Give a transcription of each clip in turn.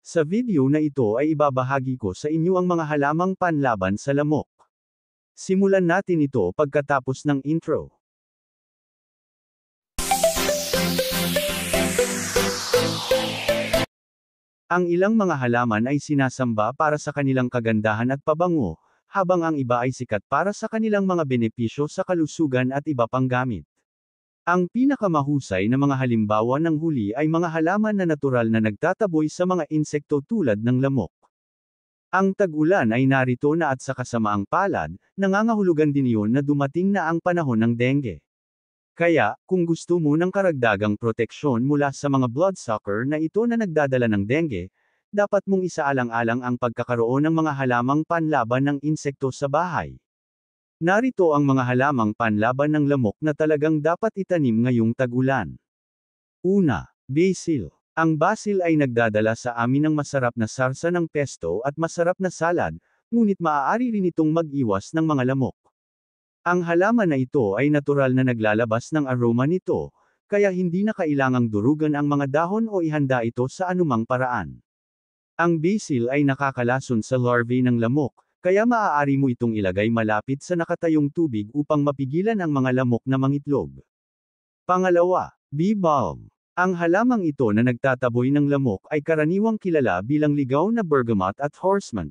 Sa video na ito ay ibabahagi ko sa inyo ang mga halamang panlaban sa lamok. Simulan natin ito pagkatapos ng intro. Ang ilang mga halaman ay sinasamba para sa kanilang kagandahan at pabango, habang ang iba ay sikat para sa kanilang mga benepisyo sa kalusugan at iba pang gamit. Ang pinakamahusay na mga halimbawa ng huli ay mga halaman na natural na nagtataboy sa mga insekto tulad ng lamok. Ang tag-ulan ay narito na at sa kasamaang palad, nangangahulugan din iyon na dumating na ang panahon ng dengue. Kaya, kung gusto mo ng karagdagang proteksyon mula sa mga bloodsucker na ito na nagdadala ng dengue, dapat mong isaalang-alang ang pagkakaroon ng mga halamang panlaban ng insekto sa bahay. Narito ang mga halamang panlaban ng lamok na talagang dapat itanim ngayong tag-ulan. Una, basil. Ang basil ay nagdadala sa amin ng masarap na sarsa ng pesto at masarap na salad, ngunit maaari rin itong mag-iwas ng mga lamok. Ang halaman na ito ay natural na naglalabas ng aroma nito, kaya hindi na kailangang durugan ang mga dahon o ihanda ito sa anumang paraan. Ang basil ay nakakalason sa larvae ng lamok, kaya maaari mo itong ilagay malapit sa nakatayong tubig upang mapigilan ang mga lamok na mangitlog. Pangalawa, bee balm. Ang halamang ito na nagtataboy ng lamok ay karaniwang kilala bilang ligaw na bergamot at horsemint.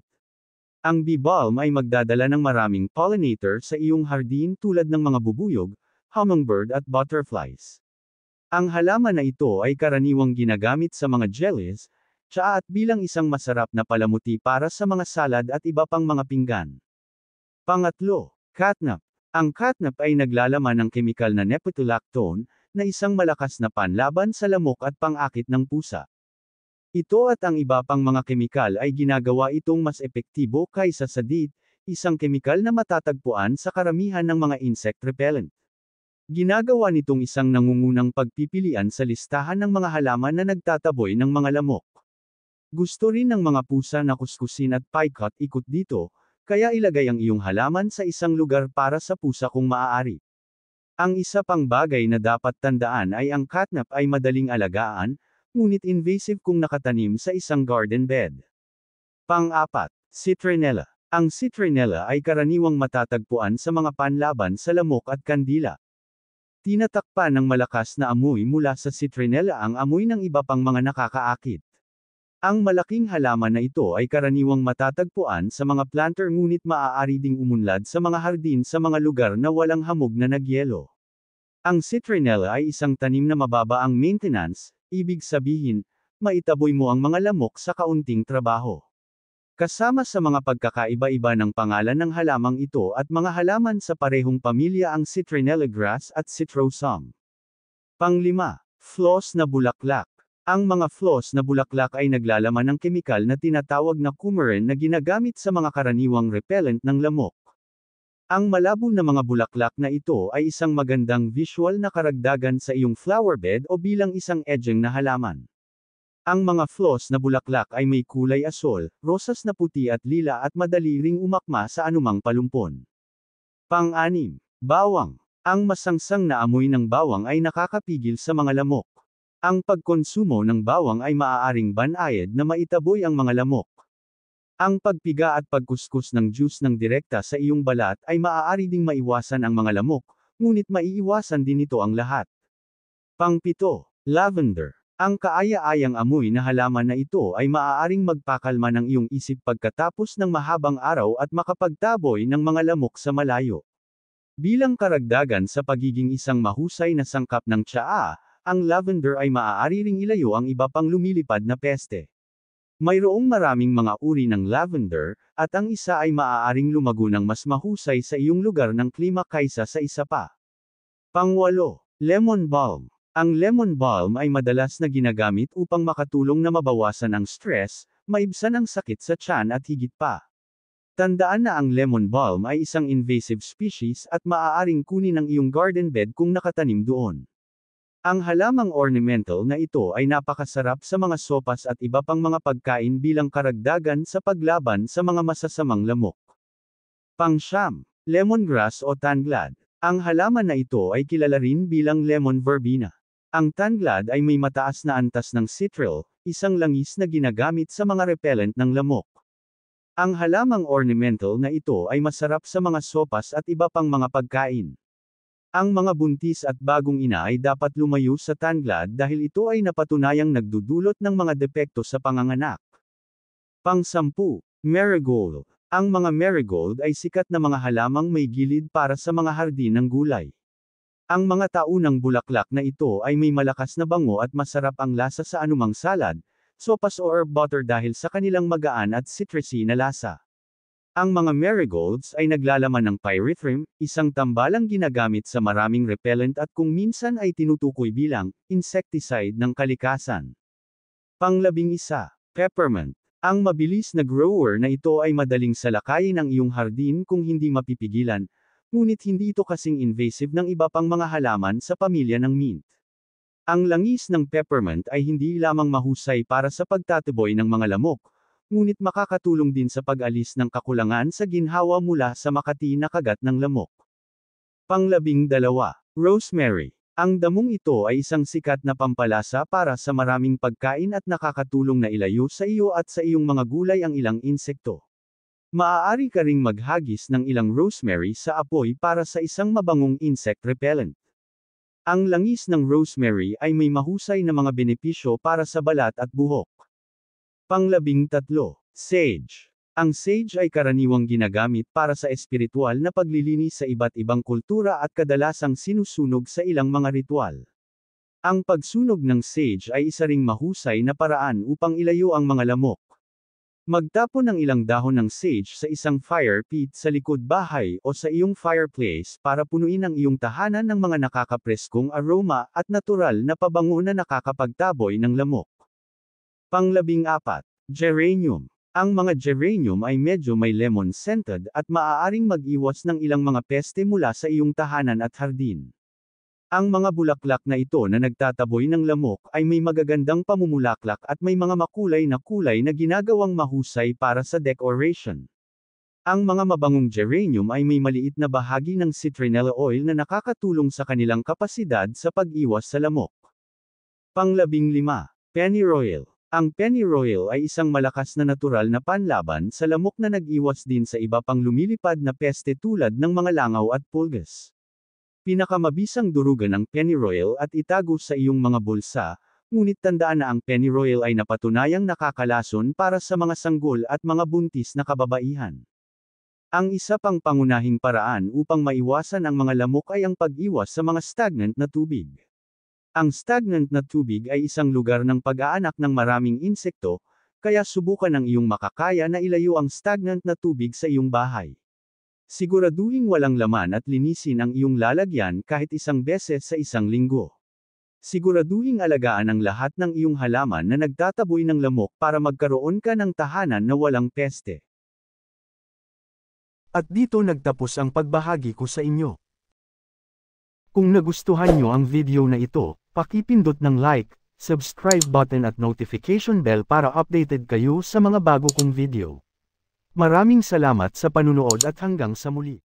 Ang bee balm ay magdadala ng maraming pollinator sa iyong hardin tulad ng mga bubuyog, hummingbird at butterflies. Ang halaman na ito ay karaniwang ginagamit sa mga jellies, tsaa at bilang isang masarap na palamuti para sa mga salad at iba pang mga pinggan. Pangatlo, catnip. Ang catnip ay naglalaman ng kemikal na nepetalactone, na isang malakas na panlaban sa lamok at pang-akit ng pusa. Ito at ang iba pang mga kemikal ay ginagawa itong mas epektibo kaysa sa DEET, isang kemikal na matatagpuan sa karamihan ng mga insect repellent. Ginagawa nitong isang nangungunang pagpipilian sa listahan ng mga halaman na nagtataboy ng mga lamok. Gusto rin ng mga pusa na kuskusin at picot ikot dito, kaya ilagay ang iyong halaman sa isang lugar para sa pusa kung maaari. Ang isa pang bagay na dapat tandaan ay ang catnip ay madaling alagaan, ngunit invasive kung nakatanim sa isang garden bed. Pang-apat, citronella. Ang citronella ay karaniwang matatagpuan sa mga panlaban sa lamok at kandila. Tinatakpan ng malakas na amoy mula sa citronella ang amoy ng iba pang mga nakakaakit. Ang malaking halaman na ito ay karaniwang matatagpuan sa mga planter ngunit maaari ding umunlad sa mga hardin sa mga lugar na walang hamog na nagyelo. Ang citronella ay isang tanim na mababa ang maintenance, ibig sabihin, maitaboy mo ang mga lamok sa kaunting trabaho. Kasama sa mga pagkakaiba-iba ng pangalan ng halamang ito at mga halaman sa parehong pamilya ang citronella grass at citrosum. Panglima, floss na bulaklak. Ang mga floss na bulaklak ay naglalaman ng kemikal na tinatawag na coumarin na ginagamit sa mga karaniwang repellent ng lamok. Ang malabo na mga bulaklak na ito ay isang magandang visual na karagdagan sa iyong flower bed o bilang isang edging na halaman. Ang mga floss na bulaklak ay may kulay asol, rosas na puti at lila at madali ring umakma sa anumang palumpon. Pang-anim, bawang. Ang masangsang na amoy ng bawang ay nakakapigil sa mga lamok. Ang pagkonsumo ng bawang ay maaaring banayad na maitaboy ang mga lamok. Ang pagpiga at pagkuskus ng juice ng direkta sa iyong balat ay maaari ding maiwasan ang mga lamok, ngunit maiiwasan din ito ang lahat. Pang-pito, lavender. Ang kaaya-ayang amoy na halaman na ito ay maaaring magpakalma ng iyong isip pagkatapos ng mahabang araw at makapagtaboy ng mga lamok sa malayo. Bilang karagdagan sa pagiging isang mahusay na sangkap ng tsaa, ang lavender ay maaari ring ilayo ang iba pang lumilipad na peste. Mayroong maraming mga uri ng lavender, at ang isa ay maaaring lumago ng mas mahusay sa iyong lugar ng klima kaysa sa isa pa. Pangwalo, lemon balm. Ang lemon balm ay madalas na ginagamit upang makatulong na mabawasan ang stress, maibsan ang sakit sa tiyan at higit pa. Tandaan na ang lemon balm ay isang invasive species at maaaring kunin ng iyong garden bed kung nakatanim doon. Ang halamang ornamental na ito ay napakasarap sa mga sopas at iba pang mga pagkain bilang karagdagan sa paglaban sa mga masasamang lamok. Pang-siyam, lemongrass o tanglad. Ang halaman na ito ay kilala rin bilang lemon verbena. Ang tanglad ay may mataas na antas ng citral, isang langis na ginagamit sa mga repellent ng lamok. Ang halamang ornamental na ito ay masarap sa mga sopas at iba pang mga pagkain. Ang mga buntis at bagong ina ay dapat lumayo sa tanglad dahil ito ay napatunayang nagdudulot ng mga depekto sa panganganak. Pang-10, marigold. Ang mga marigold ay sikat na mga halamang may gilid para sa mga hardin ng gulay. Ang mga taunang bulaklak na ito ay may malakas na bango at masarap ang lasa sa anumang salad, sopas o herb butter dahil sa kanilang magaan at citrusy na lasa. Ang mga marigolds ay naglalaman ng pyrethrum, isang tambalang ginagamit sa maraming repellent at kung minsan ay tinutukoy bilang insecticide ng kalikasan. Pang-11, peppermint. Ang mabilis na grower na ito ay madaling salakayin ang iyong hardin kung hindi mapipigilan, ngunit hindi ito kasing invasive ng iba pang mga halaman sa pamilya ng mint. Ang langis ng peppermint ay hindi lamang mahusay para sa pagtataboy ng mga lamok, ngunit makakatulong din sa pag-alis ng kakulangan sa ginhawa mula sa makati na kagat ng lamok. Pang-12, rosemary. Ang damong ito ay isang sikat na pampalasa para sa maraming pagkain at nakakatulong na ilayo sa iyo at sa iyong mga gulay ang ilang insekto. Maaari ka ring maghagis ng ilang rosemary sa apoy para sa isang mabangong insect repellent. Ang langis ng rosemary ay may mahusay na mga benepisyo para sa balat at buhok. Pang-13, sage. Ang sage ay karaniwang ginagamit para sa espiritual na paglilinis sa iba't ibang kultura at kadalasang sinusunog sa ilang mga ritual. Ang pagsunog ng sage ay isa ring mahusay na paraan upang ilayo ang mga lamok. Magtapon ng ilang dahon ng sage sa isang fire pit sa likod bahay o sa iyong fireplace para punuin ang iyong tahanan ng mga nakakapreskong aroma at natural na pabango na nakakapagtaboy ng lamok. Pang-14, geranium. Ang mga geranium ay medyo may lemon-scented at maaaring mag-iwas ng ilang mga peste mula sa iyong tahanan at hardin. Ang mga bulaklak na ito na nagtataboy ng lamok ay may magagandang pamumulaklak at may mga makulay na kulay na ginagawang mahusay para sa decoration. Ang mga mabangong geranium ay may maliit na bahagi ng citronella oil na nakakatulong sa kanilang kapasidad sa pag-iwas sa lamok. Pang-15, pennyroyal. Ang pennyroyal ay isang malakas na natural na panlaban sa lamok na nag-iwas din sa iba pang lumilipad na peste tulad ng mga langaw at pulgas. Pinakamabisang durugan ng pennyroyal at itago sa iyong mga bulsa, ngunit tandaan na ang pennyroyal ay napatunayang nakakalason para sa mga sanggol at mga buntis na kababaihan. Ang isa pang pangunahing paraan upang maiwasan ang mga lamok ay ang pag-iwas sa mga stagnant na tubig. Ang stagnant na tubig ay isang lugar ng pag-aanak ng maraming insekto, kaya subukan ng iyong makakaya na ilayo ang stagnant na tubig sa iyong bahay. Siguraduhing walang laman at linisin ang iyong lalagyan kahit isang beses sa isang linggo. Siguraduhing alagaan ang lahat ng iyong halaman na nagtataboy ng lamok para magkaroon ka ng tahanan na walang peste. At dito nagtapos ang pagbahagi ko sa inyo. Kung nagustuhan nyo ang video na ito, pakipindot ng like, subscribe button at notification bell para updated kayo sa mga bago kong video. Maraming salamat sa panunood at hanggang sa muli.